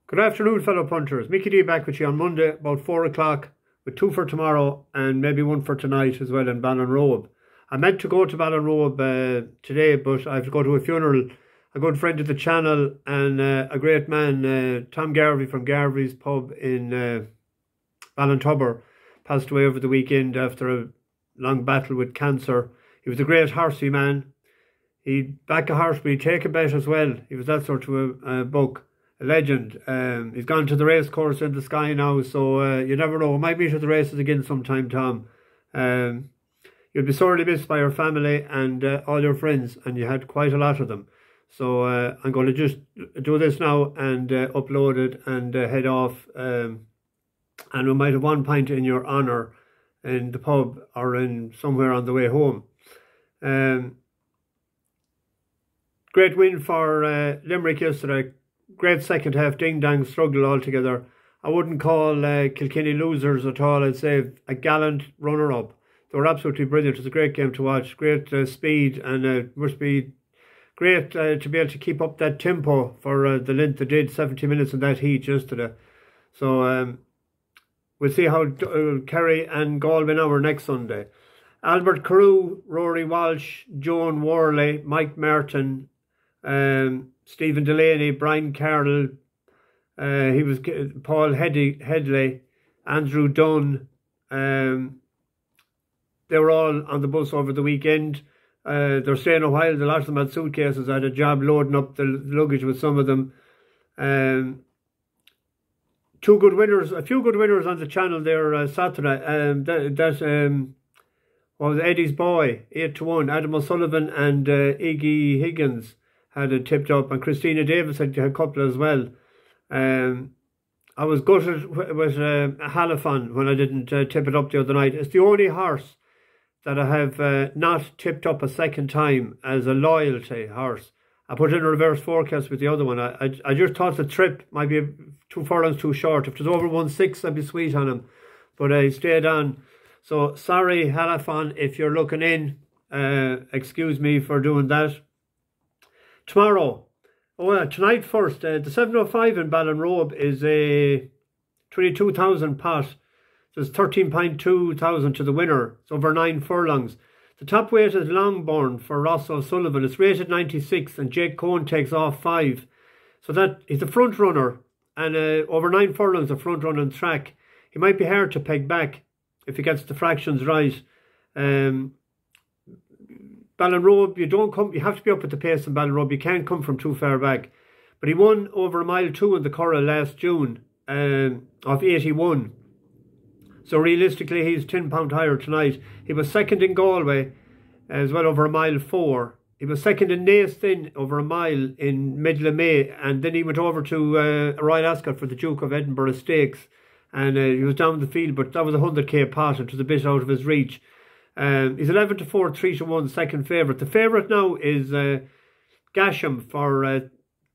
Good afternoon, fellow punters. Mickey D back with you on Monday about 4 o'clock with two for tomorrow and maybe one for tonight as well in Ballinrobe. I meant to go to Ballinrobe today, but I have to go to a funeral. A good friend of the channel and a great man, Tom Garvey from Garvey's pub in Ballinrobe, passed away over the weekend after a long battle with cancer. He was a great horsey man. He'd back a horse, but he'd take a bet as well. He was that sort of a buck. A legend. He's gone to the race course in the sky now, so you never know. We might meet at the races again sometime, Tom. You'll be sorely missed by your family and all your friends, and you had quite a lot of them. So I'm going to just do this now and upload it and head off. And we might have one pint in your honour in the pub or in somewhere on the way home. Great win for Limerick yesterday. Great second half, ding-dang struggle altogether. I wouldn't call Kilkenny losers at all. I'd say a gallant runner-up. They were absolutely brilliant. It was a great game to watch. Great speed, and it must be great to be able to keep up that tempo for the length they did, 70 minutes in that heat yesterday. So we'll see how Kerry and Galway now are next Sunday. Albert Carew, Rory Walsh, Joan Worley, Mike Martin, Stephen Delaney, Brian Carroll, he was Paul Headley, Andrew Dunn. They were all on the bus over the weekend. They're staying a while. A lot of them had suitcases. I had a job loading up the luggage with some of them. Two good winners, a few good winners on the channel there Saturday. Was Eddie's Boy, 8-1. Adam O'Sullivan and Iggy Higgins had it tipped up, and Christina Davis had a couple as well. I was gutted with Halifon when I didn't tip it up the other night. It's the only horse that I have not tipped up a second time as a loyalty horse. I put in a reverse forecast with the other one. I just thought the trip might be 2 furlongs too short. If it was over 1.6, I'd be sweet on him. But I stayed on. So sorry, Halifon, if you're looking in. Excuse me for doing that. Tomorrow, tonight first, the 7:05 in Ballinrobe is a 22,000 pot. There's 13.2 thousand to the winner. It's over 9 furlongs. The top weight is Longbourn for Ross O'Sullivan. It's rated 96 and Jake Cohn takes off 5. So that he's a front runner and over 9 furlongs a front running track. He might be hard to peg back if he gets the fractions right. Ballinrobe, you have to be up at the pace in Ballinrobe. You can't come from too far back. But he won over a mile 2 in the Curragh last June of 81. So realistically, he's £10 higher tonight. He was second in Galway as well over a mile 4. He was second in Naas Thin over a mile in middle of May. And then he went over to Royal Ascot for the Duke of Edinburgh Stakes. And he was down the field, but that was a 100k pot. It was a bit out of his reach. He's 11-4, 3-1, second favourite. The favourite now is Gasham for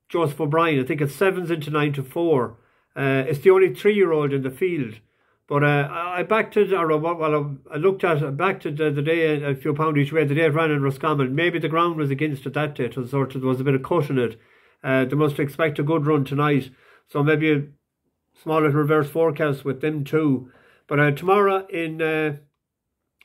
Joseph O'Brien. I think it's 7s into 9-4. It's the only 3-year-old in the field. But I backed it, or I looked at it, I backed it the day, a few pound each way, the day it ran in Roscommon. Maybe the ground was against it that day. There was a bit of cut in it. They must expect a good run tonight. So maybe a small little reverse forecast with them too. But tomorrow in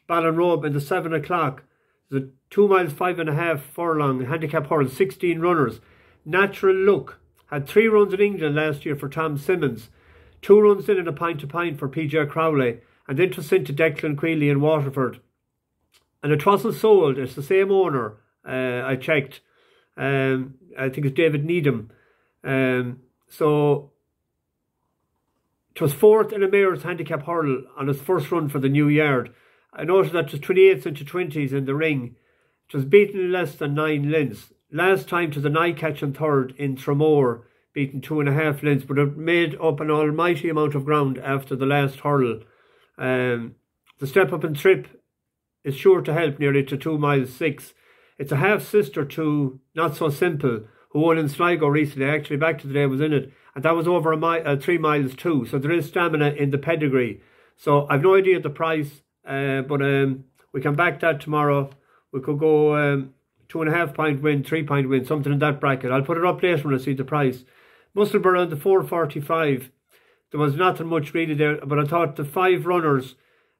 Ballinrobe in the 7 o'clock. There's a 2 miles 5.5 furlong handicap hurl, 16 runners. Natural Look had 3 runs in England last year for Tom Simmons, 2 runs in a pint to pint for PJ Crowley, and then it was sent to Declan Queally in Waterford. And it wasn't sold. It's the same owner. I checked. I think it's David Needham. So it was 4th in a mayor's handicap hurl on its first run for the new yard. I noticed that it was 28s into 20s in the ring. It was beaten in less than 9 lengths. Last time to the Nycatch and third in Tramore, beaten 2.5 lengths, but it made up an almighty amount of ground after the last hurl. The step up and trip is sure to help nearly to 2 miles 6. It's a half sister to Not So Simple, who won in Sligo recently. Actually, back to the day I was in it, and that was over 3 miles too. So there is stamina in the pedigree. So I've no idea the price. But we can back that tomorrow. We could go 2.5 point win, 3 point win, something in that bracket. I'll put it up later when I see the price. Musselburgh on the 4:45. There was nothing much really there, but I thought the 5 runners,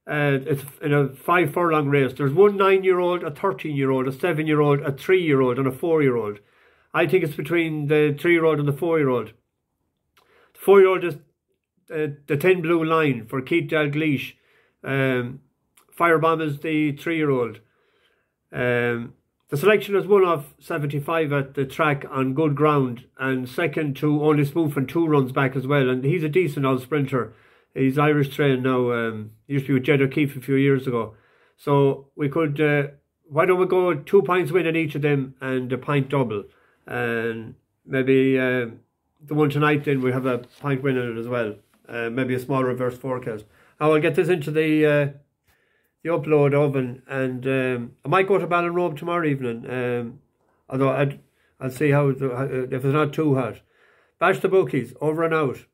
it's in a 5 furlong race. There's one 9-year-old, a 13-year-old, a 7-year-old, a 3-year-old, and a 4-year-old. I think it's between the 3-year-old and the 4-year-old. The 4-year-old is the 10 Blue Line for Keith Dalgleish. Firebomb is the 3-year-old. The selection is 1 of 75 at the track on good ground, and second to Only Smooth and 2 runs back as well. And he's a decent old sprinter. He's Irish trained now. He used to be with Jed O'Keefe a few years ago. So we could, why don't we go 2 points win in each of them and a pint double? And maybe the one tonight then we have a pint win in it as well. Maybe a small reverse forecast. I will get this into the upload oven, and I might go to Ballinrobe tomorrow evening. Although I'll see how if it's not too hot. Bash the bookies, over and out.